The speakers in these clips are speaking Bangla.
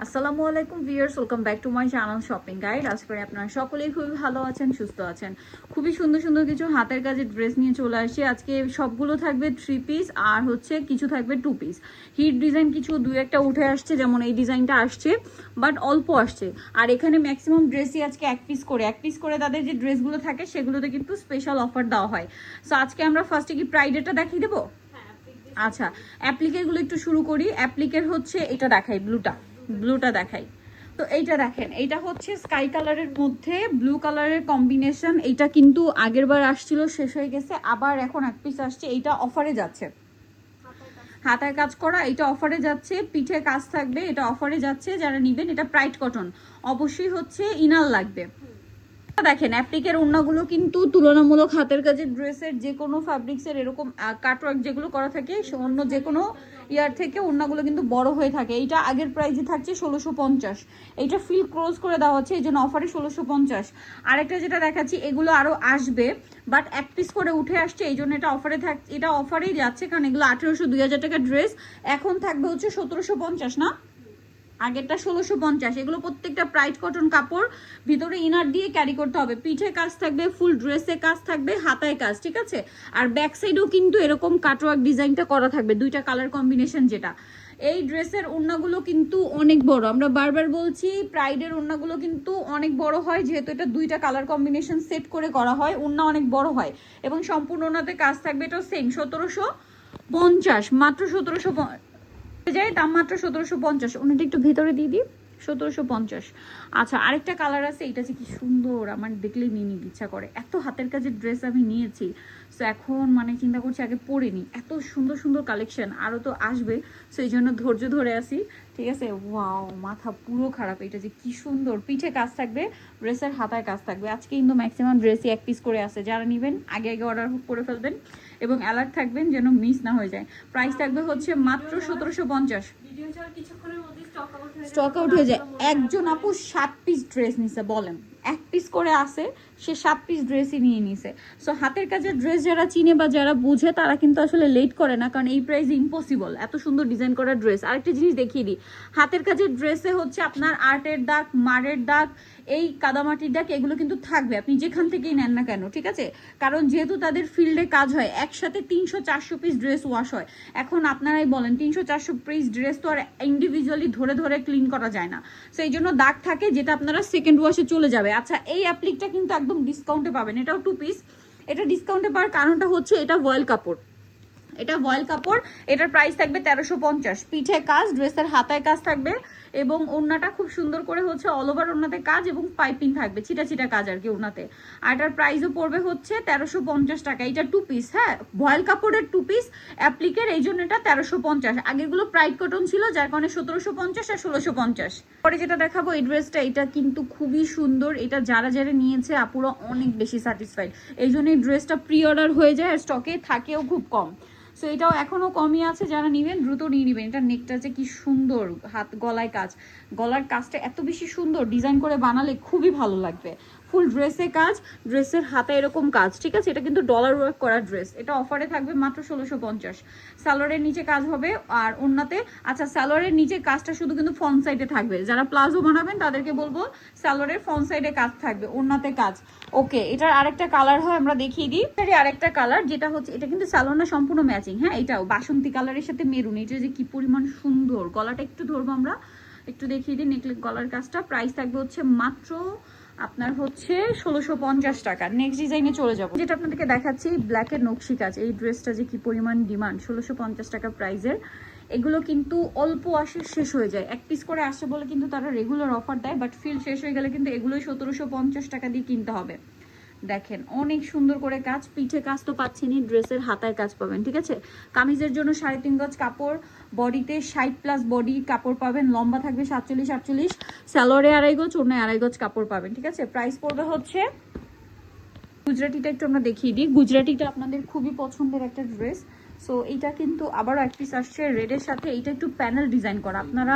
আসসালামু আলাইকুম viewers, welcome back to my channel shopping guide. আশা করি আপনারা সকলেই খুবই ভালো আছেন, সুস্থ আছেন। খুবই সুন্দর সুন্দর কিছু হাতের কাজের ড্রেস নিয়ে চলে আসছি আজকে। সবগুলো থাকবে 3 পিস আর হচ্ছে কিছু থাকবে 2 পিস। হিট ডিজাইন কিছু দুই একটা উঠে আসছে, যেমন এই ডিজাইনটা আসছে, বাট অল্প আসছে। আর এখানে ম্যাক্সিমাম ড্রেসই আজকে এক পিস করে তাদের যে ড্রেসগুলো থাকে সেগুলোতে কিন্তু স্পেশাল অফার দেওয়া হয়। সো আজকে আমরা ফার্স্টে কি প্রাইডেরটা দেখিয়ে দেবো। আচ্ছা, অ্যাপ্লিকের গুলো একটু শুরু করি। অ্যাপ্লিকের হচ্ছে এটা দেখাই, ব্লুটা দেখাই। তো এইটা দেখেন, এইটা হচ্ছে স্কাই কালারের মধ্যে ব্লু কালারের কম্বিনেশন। এইটা কিন্তু আগের বার আসছিল, শেষ হয়ে গেছে, আবার এখন এক পিস আসছে। এইটা অফারে যাচ্ছে, হাতায় কাজ করা, এটা অফারে যাচ্ছে। পিঠে কাজ থাকবে, এটা অফারে যাচ্ছে। যারা নিবেন, এটা প্রাইড কটন, অবশ্যই হচ্ছে ইনার লাগবে। দেখেন অ্যাপ্লিকের ওড়নাগুলো কিন্তু তুলনামূলক হাতের কাজের ড্রেসের যে কোনো ফ্যাব্রিক্সের এরকম কাটওয়ার্ক যেগুলো করা থাকে অন্য যে কোনো ইয়ার থেকে ওড়নাগুলো কিন্তু বড় হয়ে থাকে। এইটা আগের প্রাইসে থাকছে 1650। এইটা ফিল ক্লোজ করে দেওয়া হচ্ছে, এই জন্য অফারে 1650। আরেকটা যেটা দেখাচ্ছি, এগুলো আরও আসবে, বাট এক পিস করে উঠে আসছে, এই জন্য এটা অফারে এটা অফারেই যাচ্ছে, কারণ এগুলো 1800-2000 টাকার ড্রেস, এখন থাকবে হচ্ছে 1750 না, আগেরটা 1650। এগুলো প্রত্যেকটা প্রাইড কটন কাপড়, ভিতরে ইনার দিয়ে ক্যারি করতে হবে। পিঠে কাজ থাকবে, ফুল ড্রেসে কাজ থাকবে, হাতায় কাজ, ঠিক আছে। আর ব্যাক সাইডেও কিন্তু এরকম কাটওয়ার্ক ডিজাইনটা করা থাকবে, দুইটা কালার কম্বিনেশন যেটা। এই ড্রেসের ওড়নাগুলো কিন্তু অনেক বড়, আমরা বারবার বলছি প্রাইডের ওড়নাগুলো কিন্তু অনেক বড় হয়, যেহেতু এটা দুইটা কালার কম্বিনেশন সেট করে করা হয়, ওড়না অনেক বড় হয় এবং সম্পূর্ণ ওড়নাতে কাজ থাকবে। এটাও সেম 1750, মাত্র 1700 যায়, দাম মাত্র 1750। ওনাটা একটু ভেতরে দিয়ে দিই, 1750। আচ্ছা, আরেকটা কালার আছে, এটা যে কি সুন্দর, আমার দেখলেই নিয়ে নিতে ইচ্ছা করে। এত হাতের কাজের ড্রেস আমি নিয়েছি, সো এখন মানে চিন্তা করছি আগে পরে নিই। এত সুন্দর সুন্দর কালেকশন, আরও তো আসবে, সো এই জন্য ধৈর্য ধরে আসি, ঠিক আছে। ওয়াও, মাথা পুরো খারাপ। এটা যে কি সুন্দর, পিঠে কাজ থাকবে, ড্রেসের হাতায় কাজ থাকবে। আজকে কিন্তু ম্যাক্সিমাম ড্রেসই এক পিস করে আছে, যারা নেবেন আগে আগে অর্ডার করে ফেলবেন এবং অ্যালার্ট থাকবেন যেন মিস না হয়ে যায়। প্রাইস থাকবে হচ্ছে মাত্র 1750। স্টক আউট হয়ে যায়। একজন আপু 7 পিস ড্রেস নিছে, বলেন এক পিস করে আসে, সে 7 পিস ড্রেসই নিয়ে নিছে। সো হাতের কাজের ড্রেস যারা চিনে বা যারা বুঝে তারা কিন্তু আসলে লেট করে না, কারণ এই প্রাইস ইম্পসিবল এত সুন্দর ডিজাইন করা ড্রেস। আরেকটা জিনিস দেখিয়ে দিই, হাতের কাজের ড্রেসে হচ্ছে আপনার আর্টের দাগ, মারের দাগ, এই কাদামাটির দাগ, এগুলো কিন্তু থাকবে আপনি যেখান থেকেই নেন না কেন, ঠিক আছে। কারণ যেহেতু তাদের ফিল্ডে কাজ হয়, একসাথে 300-400 পিস ড্রেস ওয়াশ হয়। এখন আপনারাই বলেন, 300-400 পিস ড্রেস তো আর ইন্ডিভিজুয়ালি ধরে ধরে ক্লিন করা যায় না, সেই জন্য দাগ থাকে, যেটা আপনারা সেকেন্ড ওয়াশে চলে যাবে। আচ্ছা, এই অ্যাপ্লিকটা কিন্তু একদম ডিসকাউন্টে পাবেন, এটাও 2 পিস। এটা ডিসকাউন্টে পাওয়ার কারণটা হচ্ছে এটা ভয়েল কাপড়, এটা ভয়েল কাপড়। এটার প্রাইস থাকবে 1350। পিঠে কাজ, ড্রেসের হাতায় কাজ থাকবে এবং ওড়নাটা খুব সুন্দর করে হচ্ছে অল ওভার ওড়নাতে কাজ এবং পাইপিং থাকবে, ছিটা ছিটা কাজ আর কি ওড়নাতে। আর এটার প্রাইসও পড়বে হচ্ছে 1350 টাকা। এটা 2 পিস, হ্যাঁ, ভয়েল কাপড়ের 2 পিস অ্যাপ্লিকের, এই জন্য এটা 1350। আগেরগুলো প্রাইড কটন ছিল, যার কারণে 1750 আর 1650। পরে যেটা দেখাবো এই ড্রেসটা, এটা কিন্তু খুবই সুন্দর। এটা যারা যারা নিয়েছে আপুরা অনেক বেশি স্যাটিসফাইড, এই জন্য এই ড্রেসটা প্রি অর্ডার হয়ে যায় আর স্টকে থাকেও খুব কম। সো এটাও এখনো কমই আছে, যারা নেবেন দ্রুত নিয়ে নেবেন। এটা নেকটা যে কি সুন্দর, হাত গলায় কাজ, গলার কাজটা এত বেশি সুন্দর ডিজাইন করে বানালে খুবই ভালো লাগবে। ফুল ড্রেসে কাজ, ড্রেসের হাতে এরকম কাজ, ঠিক আছে। এটা কিন্তু ডলার ওয়ার্ক করা ড্রেস, এটা অফারে থাকবে মাত্র 1650। সালোয়ারের নিচে কাজ হবে আর ওড়নাতে। আচ্ছা, সালোয়ারের নিচে কাজটা শুধু কিন্তু ফ্রন্ট সাইডে থাকবে, যারা প্লাজো বানাবেন তাদেরকে বলবো সালোয়ারের ফ্রন্ট সাইডে কাজ থাকবে, ওড়নাতে কাজ। ওকে, এটার আরেকটা কালার হয়, আমরা দেখিয়ে দিই। আরেকটা কালার যেটা হচ্ছে, এটা কিন্তু সালোয়ার সম্পূর্ণ ম্যাচিং, হ্যাঁ, এটাও বাসন্তী কালারের সাথে মেরুন। এটা যে কি পরিমাণ সুন্দর, গলাটা একটু ধরবো আমরা, একটু দেখিয়ে দিই নেকলেস গলার কাজটা। প্রাইস থাকবে হচ্ছে মাত্র আপনার হচ্ছে 1650 টাকা। নেক্সট ডিজাইনে চলে যাবো, যেটা আপনাদেরকে দেখাচ্ছি, ব্ল্যাকের নকশি কাজ। এই ড্রেসটা যে কি পরিমাণ ডিমান্ড, 1650 টাকা প্রাইসের। এগুলো কিন্তু অল্প আসে, শেষ হয়ে যায়, এক পিস করে আসে বলে কিন্তু তারা রেগুলার অফার দেয়, বাট ফিল শেষ হয়ে গেলে কিন্তু এগুলোই 1750 টাকা দিয়ে কিনতে হবে। দেখেন অনেক সুন্দর করে কাজ, পিঠে কাজ তো পাচ্ছেনই, ড্রেসের হাতায় কাজ পাবেন, ঠিক আছে। কামিজের জন্য 3.5 গজ কাপড়, বডিতে 60+ বডি কাপড় পাবেন, লম্বা থাকবে 47-48, সালোয়ারে 2.5 গজ, ওড়নায় 2.5 গজ কাপড় পাবেন, ঠিক আছে। প্রাইস পড়বে হচ্ছে, গুজরাটিটা একটু আমরা দেখিয়ে দিই। গুজরাটিটা আপনাদের খুবই পছন্দের একটা ড্রেস। সো এইটা কিন্তু আবারও এক পিস আসছে রেডের সাথে। এইটা একটু প্যানেল ডিজাইন করা, আপনারা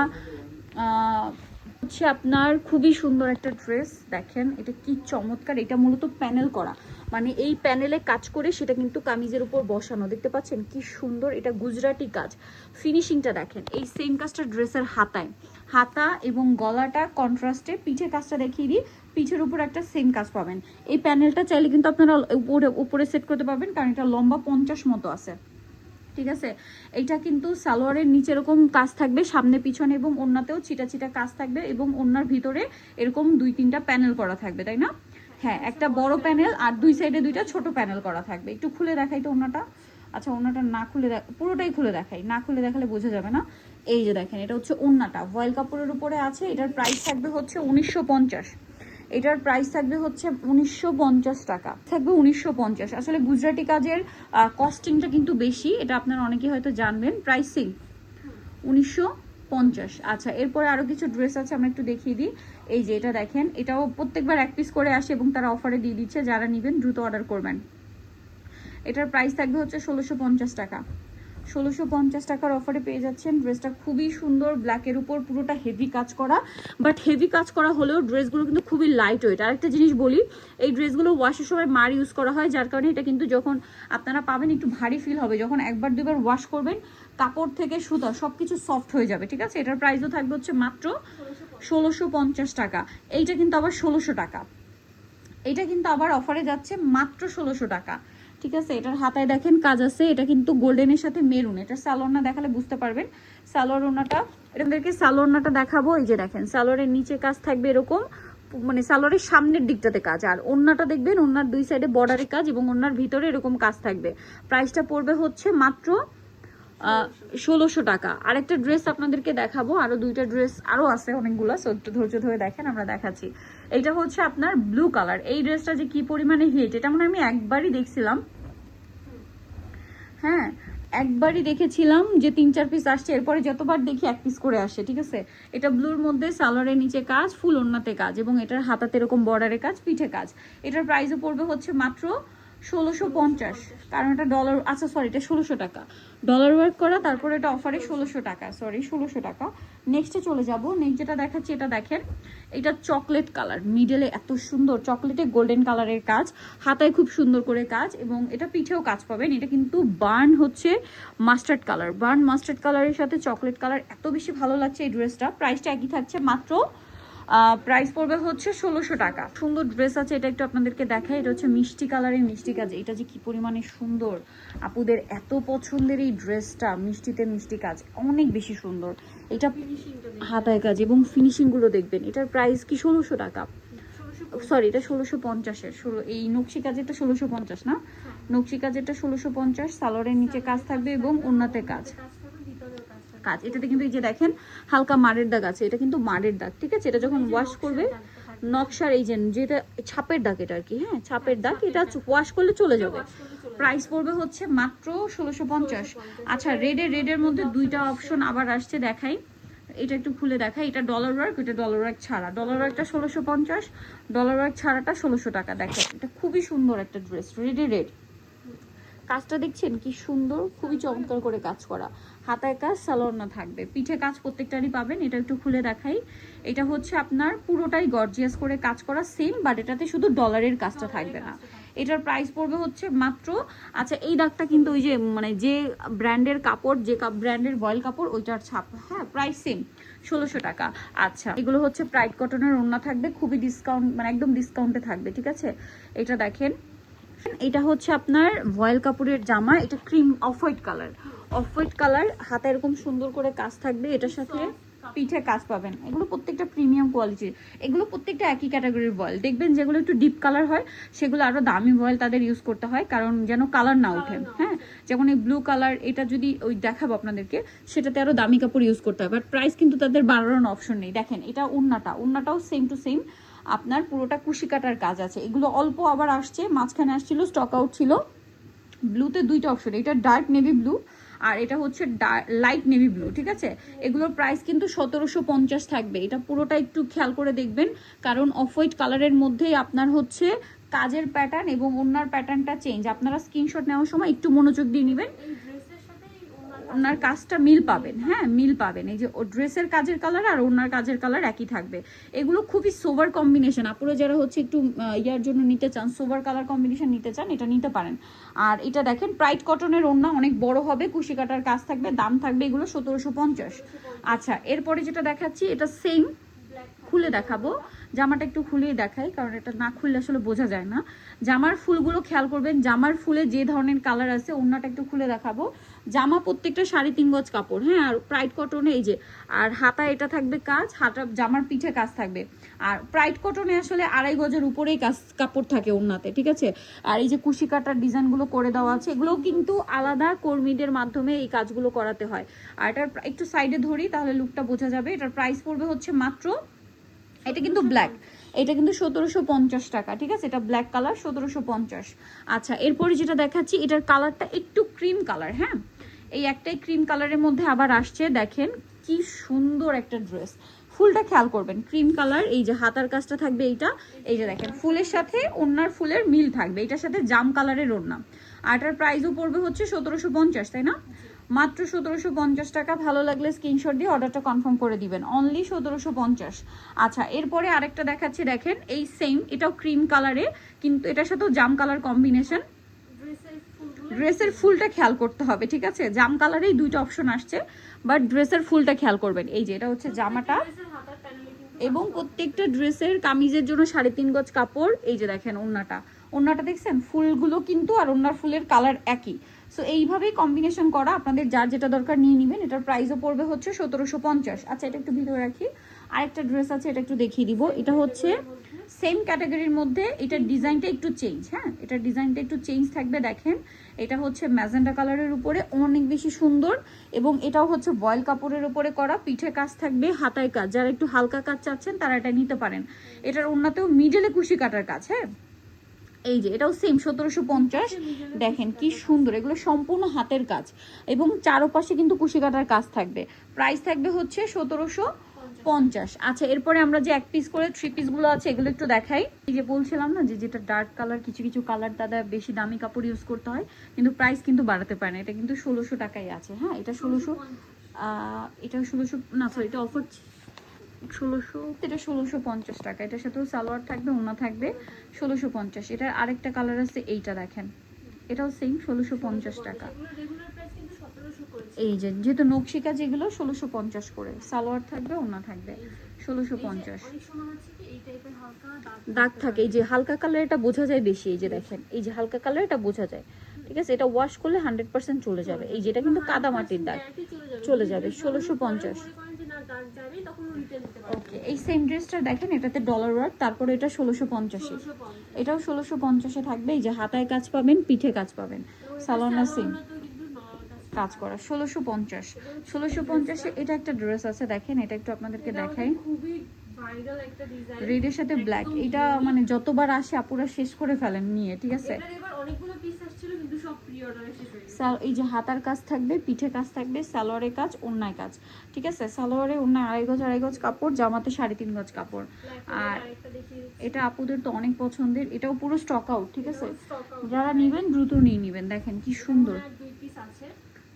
হচ্ছে আপনার খুবই সুন্দর একটা ড্রেস। দেখেন এটা কি চমৎকার, এটা মূলত প্যানেল করা, মানে এই প্যানেলে কাজ করে সেটা কিন্তু কামিজের উপর বসানো, দেখতে পাচ্ছেন কি সুন্দর, এটা গুজরাটি কাজ। ফিনিশিংটা দেখেন, এই সেম কাজটা ড্রেসের হাতায়, হাতা এবং গলাটা কন্ট্রাস্টে। পিঠে কাজটা দেখিয়ে দিই, পিঠের উপর একটা সেম কাজ পাবেন। এই প্যানেলটা চাইলে কিন্তু আপনারা উপরে সেট করতে পারবেন, কারণ এটা লম্বা 50 মতো আছে, ঠিক আছে। এটা কিন্তু সালোয়ারের নিচে এরকম কাজ থাকবে, সামনে পিছনে এবং ওড়নাতেও ছিটা ছিটা কাজ থাকবে, এবং ওড়নার ভিতরে এরকম 2-3টা প্যানেল করা থাকবে, তাই না? হ্যাঁ, একটা বড় প্যানেল আর দুই সাইডে 2টা ছোট প্যানেল করা থাকবে। একটু খুলে দেখাই তো ওড়নাটা। আচ্ছা, ওড়নাটা না খুলে পুরোটাই খুলে দেখাই, না খুলে দেখালে বোঝা যাবে না। এই যে দেখেন, এটা হচ্ছে ওড়নাটা ভয়েল কাপড়ের উপরে আছে। এটার প্রাইস থাকবে হচ্ছে 1950। এটার প্রাইস থাকবে হচ্ছে 1950 টাকা, থাকবে 1950। আসলে গুজরাটি কাজের কস্টিংটা কিন্তু বেশি, এটা আপনারা অনেকেই হয়তো জানবেন। প্রাইসিং 1950। আচ্ছা, এরপরে আরো কিছু ড্রেস আছে, আমরা একটু দেখিয়ে দিই। এই যে এটা দেখেন, এটাও প্রত্যেকবার এক পিস করে আসে এবং তারা অফারে দিয়ে দিচ্ছে, যারা নেবেন দ্রুত অর্ডার করবেন। এটার প্রাইস থাকবে হচ্ছে 1650 টাকা। 1650 টাকার অফারে পেয়ে যাচ্ছেন। ড্রেসটা খুবই সুন্দর, ব্ল্যাকের উপর পুরোটা হেভি কাজ করা, বাট হেভি কাজ করা হলেও ড্রেসগুলো কিন্তু খুবই লাইট ওয়েট। আরেকটা জিনিস বলি, এই ড্রেসগুলো ওয়াশের সময় মার ইউজ করা হয়, যার কারণে এটা কিন্তু যখন আপনারা পাবেন একটু ভারী ফিল হবে। যখন একবার দুবার ওয়াশ করবেন, কাপড় থেকে সুতা সব কিছু সফট হয়ে যাবে, ঠিক আছে। এটার প্রাইসও থাকবে হচ্ছে মাত্র 1650 টাকা। এইটা কিন্তু আবার 1600 টাকা, এটা কিন্তু আবার অফারে যাচ্ছে মাত্র 1600 টাকা, ঠিক আছে। এটার হাতায় দেখেন কাজ আছে, এটা কিন্তু গোল্ডেনের সাথে মেরুন। এটা সালোয়ারটা দেখালে বুঝতে পারবেন। সালোয়ার ওড়নাটা, এটাদেরকে সালোয়ারটা দেখাবো। এই যে দেখেন, সালোয়ারের নিচে কাজ থাকবে এরকম, মানে সালোয়ারের সামনের দিকটাতে কাজ, আর ওড়নাটা দেখবেন ওড়নার দুই সাইডে বর্ডারে কাজ, এবং ওড়নার ভিতরে এরকম কাজ থাকবে। প্রাইসটা পড়বে হচ্ছে মাত্র 1600 টাকা। আরেকটা ড্রেস আপনাদেরকে দেখাবো, আরো দুইটা ড্রেস আরো আছে অনেকগুলো, সো একটু ধৈর্য ধরে দেখেন, আমরা দেখাচ্ছি। এইটা হচ্ছে আপনার ব্লু কালার। এই ড্রেসটা যে কি পরিমাণে হিট, এটা মনে আমি একবারই দেখছিলাম, হ্যাঁ একবারই দেখেছিলাম যে 3-4 পিস আসছে, এরপরে যতবার দেখি 1 পিস করে আসে, ঠিক আছে। এটা ব্লুর মধ্যে সালোয়ারের নিচে কাজ, ফুল ওড়নাতে কাজ, এবং এটার হাতাতে এরকম বর্ডারে কাজ, পিঠে কাজ। এটার প্রাইসও পড়বে হচ্ছে মাত্র 1650, কারণ এটা ডলার, আচ্ছা সরি, এটা 1600 টাকা ডলার ওয়ার্ক করা, তারপরে এটা অফারে 1600 টাকা, সরি 1600 টাকা। নেক্সটে চলে যাব। নেক্সট যেটা দেখাচ্ছি, এটা দেখেন, এটা চকলেট কালার, মিডলে এত সুন্দর চকলেটে গোল্ডেন কালারের কাজ, হাতায় খুব সুন্দর করে কাজ, এবং এটা পিঠেও কাজ পাবেন। এটা কিন্তু বার্ন হচ্ছে মাস্টার্ড কালার, বার্ন মাস্টার্ড কালারের সাথে চকলেট কালার, এত বেশি ভালো লাগছে এই ড্রেসটা। প্রাইসটা একই থাকছে, মাত্র প্রাইস পড়বে হচ্ছে 1600 টাকা। সুন্দর ড্রেস আছে, এটা একটু আপনাদেরকে দেখাই। এটা হচ্ছে মিষ্টি কালারের মিষ্টি কাজ, এটা যে কি পরিমাণে সুন্দর, আপুদের এত পছন্দের এই ড্রেসটা, মিষ্টিতে মিষ্টি কাজ, অনেক বেশি সুন্দর। এটা হাতায় কাজ এবং ফিনিশিং গুলো দেখবেন। এটার প্রাইস কি 1600 টাকা, সরি এটা 1650-এর, এই নকশি কাজেরটা 1650 না, নকশি কাজেরটা 1650। সালোয়ারের নিচে কাজ থাকবে এবং ওড়নাতে কাজ কাজ। এটাতে কিন্তু এই যে দেখেন হালকা মারের দাগ আছে, এটা কিন্তু মারের দাগ, ঠিক আছে। এটা যখন ওয়াশ করবে, নকশার এই যে যেটা ছাপের দাগ, এটা আর কি, হ্যাঁ ছাপের দাগ, এটা ওয়াশ করলে চলে যাবে। প্রাইস পড়বে হচ্ছে মাত্র 1650। আচ্ছা, রেডের মধ্যে দুইটা অপশন আবার আসছে, দেখাই। এটা একটু খুলে দেখাই। এটা ডলার ওয়ার্ক, এটা ডলার ওয়ার্ক ছাড়া। ডলার ওয়ার্কটা 1650, ডলার ওয়ার্ক ছাড়াটা 1600 টাকা। দেখেন, এটা খুবই সুন্দর একটা ড্রেস, রেড। কাজটা দেখছেন কি সুন্দর, খুবই চমৎকার করে কাজ করা, হাতায় কাজ, সালোয়ার না থাকবে, পিঠে কাজ প্রত্যেকটারই পাবেন। এটা একটু খুলে দেখাই। এটা হচ্ছে আপনার পুরোটাই গর্জিয়াস করে কাজ করা সেম, বাট এটাতে শুধু ডলারের কাজটা থাকবে না। এটার প্রাইস পড়বে হচ্ছে মাত্র, আচ্ছা এই দাগটা কিন্তু ওই যে মানে যে ব্র্যান্ডের কাপড়, যে ব্র্যান্ডের ভয়েল কাপড়, ওইটার ছাপ, হ্যাঁ প্রাইস সেম 1600 টাকা। আচ্ছা, এগুলো হচ্ছে প্রাইড কটনের ওড়না থাকবে, খুবই ডিসকাউন্ট, মানে একদম ডিসকাউন্টে থাকবে, ঠিক আছে। এটা দেখেন, এটা হচ্ছে আপনার ভয়েল কাপড়ের জামা, এটা ক্রিম অফ হোয়াইট কালার, হাতে এরকম সুন্দর করে কাজ থাকবে, এটার সাথে পিঠে কাজ পাবেন। এগুলো প্রত্যেকটা প্রিমিয়াম কোয়ালিটির, এগুলো প্রত্যেকটা একই ক্যাটাগরির ভয়েল। দেখবেন যেগুলো একটু ডিপ কালার হয় সেগুলো আরো দামি ভয়েল তাদের ইউজ করতে হয়, কারণ যেন কালার না ওঠে, হ্যাঁ। যেমন এই ব্লু কালার, এটা যদি ওই দেখাবো আপনাদেরকে, সেটাতে আরো দামি কাপড় ইউজ করতে হয়, বাট প্রাইস কিন্তু তাদের বাড়ানোর অপশন নেই। দেখেন, এটা ওড়নাটাও সেম টু সেম, আপনার পুরোটা কুশি কাটার কাজ আছে। এগুলো অল্প আবার আসছে, মাঝখানে আসছিল, স্টক আউট ছিল। ব্লুতে দুইটা অপশন, এটা ডার্ক নেভি ব্লু আর এটা হচ্ছে লাইট নেভি ব্লু, ঠিক আছে। এগুলোর প্রাইস কিন্তু 1750 থাকবে। এটা পুরোটা একটু খেয়াল করে দেখবেন, কারণ অফ হোয়াইট কালারের মধ্যেই আপনার হচ্ছে কাজের প্যাটার্ন এবং ওড়নার প্যাটার্নটা চেঞ্জ। আপনারা স্ক্রিনশট নেওয়ার সময় একটু মনোযোগ দিয়ে নেবেন। ওনার কাজটা মিল পাবেন, হ্যাঁ মিল পাবেন। এই যে ড্রেসের কাজের কালার আর ওনার কাজের কালার একই থাকবে। এগুলো খুবই সোভার কম্বিনেশন, আপুরা যারা হচ্ছে একটু ইয়ার জন্য নিতে চান, সোভার কালার কম্বিনেশন নিতে চান, এটা নিতে পারেন। আর এটা দেখেন প্রাইড কটনের ওড়না, অনেক বড় হবে, কুশি কাটার কাজ থাকবে, দাম থাকবে এগুলো 1750। আচ্ছা এরপরে যেটা দেখাচ্ছি এটা সেম, খুলে দেখাবো, জামাটা একটু খুলেই দেখাই কারণ এটা না খুললে আসলে বোঝা যায় না। জামার ফুলগুলো খেয়াল করবেন, জামার ফুলে যে ধরনের কালার আছে, ওড়নাটা একটু খুলে দেখাবো। জামা প্রত্যেকটা 3.5 গজ কাপড়, হ্যাঁ, আর প্রাইড কটনে এই যে, আর হাতা এটা থাকবে কাজ, হাতা জামার পিঠে কাজ থাকবে। আর প্রাইড কটনে আসলে 2.5 গজের উপরেই কাজ কাপড় থাকে ওড়নাতে, ঠিক আছে। আর এই যে কুশি কাটার ডিজাইনগুলো করে দেওয়া আছে, এগুলোও কিন্তু আলাদা কর্মীদের মাধ্যমে এই কাজগুলো করাতে হয়। আর এটার একটু সাইডে ধরি তাহলে লুকটা বোঝা যাবে। এটার প্রাইস পড়বে হচ্ছে মাত্র, এটা কিন্তু ব্ল্যাক, এটা কিন্তু 1750 টাকা, ঠিক আছে। এটা ব্ল্যাক কালার 1750। আচ্ছা এরপরে যেটা দেখাচ্ছি এটার কালারটা একটু ক্রিম কালার, হ্যাঁ, এই একটাই ক্রিম কালারের মধ্যে আবার আসছে, দেখেন কি সুন্দর একটা ড্রেস। ফুলটা খেয়াল করবেন, ক্রিম কালার, এই যে হাতার কাজটা থাকবে এইটা, এই যে দেখেন ফুলের সাথে ওড়নার ফুলের মিল থাকবে, এটার সাথে জাম কালারের ওড়না। আর এটার প্রাইসও পড়বে হচ্ছে 1750, তাই না, মাত্র 1750 টাকা। ভালো লাগলে স্ক্রিনশট দিয়ে অর্ডারটা কনফার্ম করে দিবেন, অনলি 1750। আচ্ছা এরপরে আরেকটা দেখাচ্ছি, দেখেন এই সেম, এটাও ক্রিম কালারে কিন্তু এটার সাথেও জাম কালার কম্বিনেশন। ড্রেসের ফুলটা খেয়াল করতে হবে, ঠিক আছে, জাম কালারেই দুইটা অপশন আসছে, বাট ড্রেসের ফুলটা খেয়াল করবেন। এই যে এটা হচ্ছে জামাটা, এবং প্রত্যেকটা ড্রেসের কামিজের জন্য 3.5 গজ কাপড়। এই যে দেখেন ওড়নাটা, ওড়নাটা দেখছেন ফুলগুলো কিন্তু আর ওড়নার ফুলের কালার একই। সো এইভাবেই কম্বিনেশন করা, আপনাদের যার যেটা দরকার নিয়ে নেবেন। এটার প্রাইসও পড়বে হচ্ছে 1750। আচ্ছা এটা একটু ভিতরে রাখি, আরেকটা ড্রেস আছে, এটা একটু দেখিয়ে দিব। এটা হচ্ছে সেম ক্যাটাগরির মধ্যে, এটার ডিজাইনটা একটু চেঞ্জ, হ্যাঁ, এটার ডিজাইনটা একটু চেঞ্জ থাকবে। দেখেন এটা হচ্ছে ম্যাজেন্ডা কালারের উপরে, অনেক বেশি সুন্দর, এবং এটাও হচ্ছে বয়েল কাপড়ের উপরে করা, পিঠে কাজ থাকবে, হাতায় কাজ। যারা একটু হালকা কাজ চাচ্ছেন তারা এটা নিতে পারেন। এটার ওড়নাতেও মিডলে কুশি কাটার কাজ, হ্যাঁ, এই যে এটাও সেম 1750। দেখেন কি সুন্দর, এগুলো সম্পূর্ণ হাতের কাজ, এবং চারপাশে কিন্তু কুশি কাটার কাজ থাকবে। প্রাইস থাকবে হচ্ছে 1750। আচ্ছা এরপরে আমরা যে এক পিস করে 3 পিসগুলো আছে এগুলো একটু দেখাই। এই যে বলছিলাম না যে যেটা ডার্ক কালার, কিছু কিছু কালার দাদা বেশি দামি কাপড় ইউজ করতে হয়, কিন্তু প্রাইস কিন্তু বাড়াতে পারে না। এটা কিন্তু 1600 টাকাই আছে, হ্যাঁ, এটা 1600, এটা 1600 না, সরি এটা অফার 1600, এটা 1650 টাকা। এটার সাথেও সালোয়ার থাকবে, ওড়না থাকবে, 1650। এটার আরেকটা কালার আছে, এইটা দেখেন, এটাও সেম 1650 টাকা। এই যে যেহেতু নকশিকা যেগুলো 1650 করে, সালোয়ার থাকবে, ওড়না থাকবে, 1650। দাগ থাকে, এই যে হালকা কালার এটা বোঝা যায় বেশি, এই যে দেখেন এই যে হালকা কালার এটা বোঝা যায়, ঠিক আছে। এটা ওয়াশ করলে 100% চলে যাবে। এই যেটা কিন্তু কাদা মাটির দাগ, চলে যাবে, 1650। ওকে এই সেম ড্রেসটা দেখেন, এটাতে ডলার ওয়ার্ক, তারপরে এটা 1650, এটাও 1650 থাকবে। এই যে হাতায় কাজ পাবেন, পিঠে কাজ পাবেন, সালোয়ার সেম কাজ করা, 1650। 1650 এটা একটা ড্রেস আছে, দেখেন এটা একটু আপনাদেরকে দেখাই, রেডের সাথে ব্ল্যাক। এটা মানে যতবার আসে আপুরা শেষ করে ফেলেন নিয়ে, ঠিক আছে। এই যে হাতার কাজ থাকবে, পিঠে কাজ থাকবে, সালোয়ারের কাজ, ওড়নায় কাজ, ঠিক আছে। সালোয়ারে ওড়না 2.5 গজ কাপড়, জামাতে 3.5 গজ কাপড়। আর এটা আপুদের তো অনেক পছন্দের, এটাও পুরো স্টক আউট, ঠিক আছে। যারা নিবেন দ্রুত নিয়ে নিবেন, দেখেন কি সুন্দর।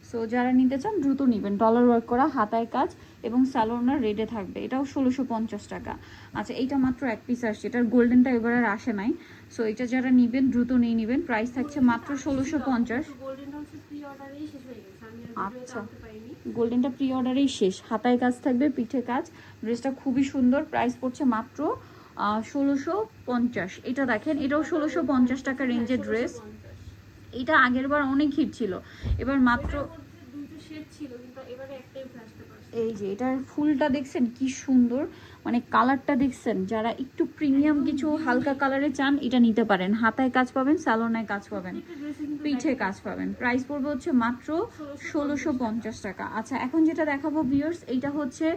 সো যারা নিতে চান দ্রুত নিবেন, ডলার ওয়ার্ক করা, হাতায় কাজ, এবং সালোয়ার রেডে থাকবে। এটাও 1650 টাকা। আচ্ছা এইটা মাত্র এক পিস আসছে, এটার গোল্ডেনটা এবার আর আসে নাই। সো এটা যারা নিবেন দ্রুত নিয়ে নিবেন, প্রাইস থাকছে মাত্র 1650। আচ্ছা গোল্ডেনটা প্রি অর্ডারেই শেষ, হাতায় কাজ থাকবে, পিঠে কাজ, ড্রেসটা খুবই সুন্দর। প্রাইস পড়ছে মাত্র 1650। এটা দেখেন এটাও 1650 টাকা রেঞ্জের ড্রেস। এটা আগের বার অনেক হিট ছিল, এবার মাত্র, এই যে এটার ফুলটা দেখছেন কি সুন্দর, মানে কালারটা দেখছেন। যারা একটু প্রিমিয়াম কিছু হালকা কালারে চান এটা নিতে পারেন। হাতায় কাজ পাবেন, সালোনায় কাজ পাবেন, পিঠে কাজ পাবেন। প্রাইস পড়বে হচ্ছে মাত্র 1650 টাকা। আচ্ছা এখন যেটা দেখাবো ভিউয়ার্স, এইটা হচ্ছে,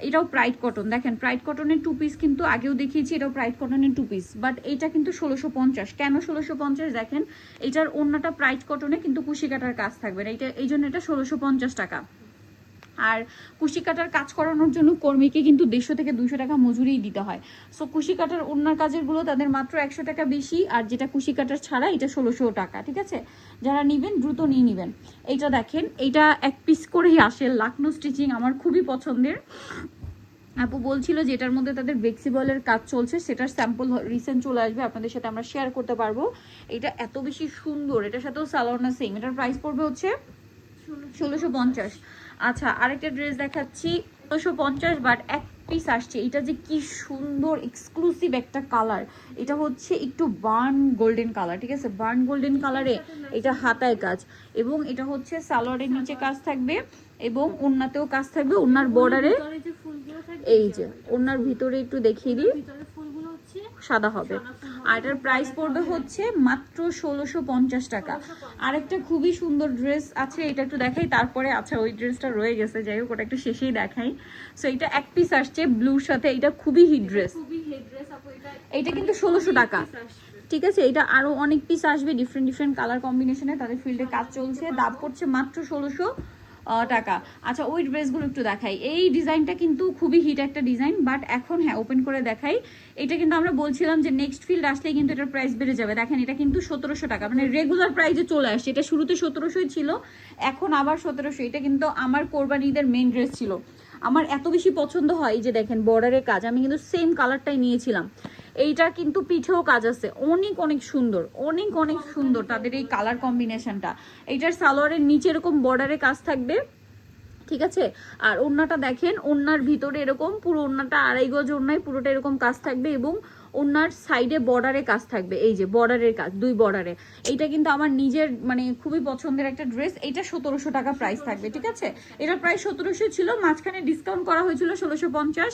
এটাও প্রাইড কটন। দেখেন প্রাইড কটনের 2 পিস কিন্তু আগেও দেখিয়েছি, এটাও প্রাইড কটনের 2 পিস, বাট এটা কিন্তু 1650। কেন 1650? দেখেন এটার ওড়নাটা প্রাইড কটনে কিন্তু কুশি কাটার কাজ থাকবে, এটা এই জন্য এটা 1650 টাকা। আর কুশি কাটার কাজ করানোর জন্য কর্মীকে কিন্তু 150 থেকে 200 টাকা মজুরিই দিতে হয়। সো কুশি কাটার ওনার কাজের গুলো তাদের মাত্র 100 টাকা বেশি, আর যেটা কুশি কাটার ছাড়া এটা 1600 টাকা। ঠিক আছে, যারা নেবেন দ্রুত নিয়ে নেবেন। এইটা দেখেন, এইটা এক পিস করেই আসে, লাকনো স্টিচিং, আমার খুবই পছন্দের। আপু বলছিল যে এটার মধ্যে তাদের ফ্লেক্সিবলের কাজ চলছে, সেটার স্যাম্পল রিসেন্ট চলে আসবে, আপনাদের সাথে আমরা শেয়ার করতে পারবো। এটা এত বেশি সুন্দর, এটার সাথেও সালোয়ার না সেম, এটার প্রাইস পড়বে হচ্ছে 1650। আচ্ছা, আরেকটা ড্রেস দেখাচ্ছি 1650, বাট এক পিস আসছে। এটা যে কি সুন্দর এক্সক্লুসিভ একটা কালার, এটা হচ্ছে একটু বার্ন গোল্ডেন কালার। ঠিক আছে, বার্ন গোল্ডেন কালারে এটা হাতায় কাজ, এবং এটা হচ্ছে সালোয়ারের নিচে কাজ থাকবে এবং ওড়নাতেও কাজ থাকবে। ওড়নার বর্ডারে এই যে ওড়নার ভিতরে একটু দেখিয়ে দিই, সাদা হবে। আর এটার প্রাইস পড়বে হচ্ছে মাত্র 1650 টাকা। আরেকটা খুবই সুন্দর ড্রেস আছে, এটা একটু দেখাই তারপরে। আচ্ছা, ওই ড্রেসটা রয়ে গেছে, যাই হোক ওটা একটু শেষেই দেখাই। সো এটা এক পিস আসছে ব্লুর সাথে, এটা খুবই হিট ড্রেস। এইটা কিন্তু 1600 টাকা। ঠিক আছে, এটা আরো অনেক পিস আসবে ডিফারেন্ট ডিফারেন্ট কালার কম্বিনেশনে, তাদের ফিল্ডে কাজ চলছে। দাম পড়ছে মাত্র 1600 টাকা। আচ্ছা, ওই ড্রেসগুলো একটু দেখাই। এই ডিজাইনটা কিন্তু খুবই হিট একটা ডিজাইন, বাট এখন হ্যাঁ ওপেন করে দেখাই। এটা কিন্তু আমরা বলছিলাম যে নেক্সট ফিল্ড আসলেই কিন্তু এটার প্রাইস বেড়ে যাবে। দেখেন, এটা কিন্তু 1700 টাকা, মানে রেগুলার প্রাইসে চলে আসছে। এটা শুরুতে 1700 ছিল, এখন আবার 1700। এটা কিন্তু আমার কোরবানি ঈদের মেইন ড্রেস ছিল, আমার এত বেশি পছন্দ হয়। এই যে দেখেন বর্ডারের কাজ, আমি কিন্তু সেম কালারটাই নিয়েছিলাম। এইটা কিন্তু পিঠেও কাজ আছে, অনেক অনেক সুন্দর, অনেক অনেক সুন্দর তাদের এই কালার কম্বিনেশনটা। এইটার সালোয়ারের নিচে এরকম বর্ডারে কাজ থাকবে। ঠিক আছে, আর ওড়নাটা দেখেন, ওড়নার ভিতরে এরকম পুরো ওড়নাটা 2.5 গজ ওড়নায় পুরোটা এরকম কাজ থাকবে, এবং ওড়নার সাইডে বর্ডারে কাজ থাকবে। এই যে বর্ডারের কাজ, 2 বর্ডারে। এইটা কিন্তু আমার নিজের মানে খুবই পছন্দের একটা ড্রেস। এটা 1700 টাকা প্রাইস থাকবে। ঠিক আছে, এটা প্রায় 1700 ছিল, মাঝখানে ডিসকাউন্ট করা হয়েছিল 1650।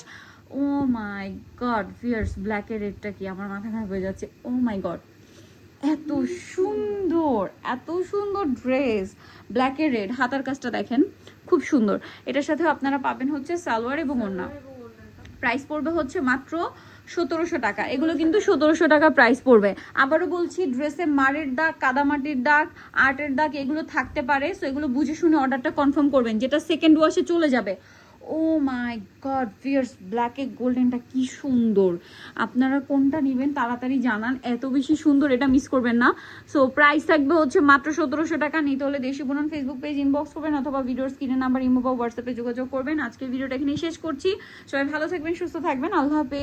ও মাই গড ভিয়ার্স, ব্ল্যাকের রেডটা কি, আমার মাথা খারাপ হয়ে যাচ্ছে। ও মাই গড, এত সুন্দর, এত সুন্দর ড্রেস, ব্ল্যাকের রেড, হাতার কাজটা দেখেন খুব সুন্দর। এটার সাথে আপনারা পাবেন হচ্ছে সালোয়ার এবং ওড়না। প্রাইস পড়বে হচ্ছে মাত্র 1700 টাকা। এগুলো কিন্তু 1700 টাকা প্রাইস পড়বে। আবারও বলছি, ড্রেসে মারের দাগ, কাদামাটির দাগ, আর্টের দাগ এগুলো থাকতে পারে, সো এগুলো বুঝে শুনে অর্ডারটা কনফার্ম করবেন, যেটা সেকেন্ড ওয়াশে চলে যাবে। ও মাই গড ভিয়ার্স, ব্ল্যাকে গোল্ডেনটা কি সুন্দর। আপনারা কোনটা নেবেন তাড়াতাড়ি জানান, এত বেশি সুন্দর, এটা মিস করবেন না। সো প্রাইস থাকবে হচ্ছে মাত্র 1700 টাকা। নিতে হলে দেশি বুনন ফেসবুক পেজ ইনবক্স করবেন, অথবা ভিডিওর স্ক্রিনের নাম্বার ইমো বা হোয়াটসঅ্যাপে যোগাযোগ করবেন। আজকের ভিডিওটা এখানেই শেষ করছি। সবাই ভালো থাকবেন, সুস্থ থাকবেন, আল্লাহ হাফেজ।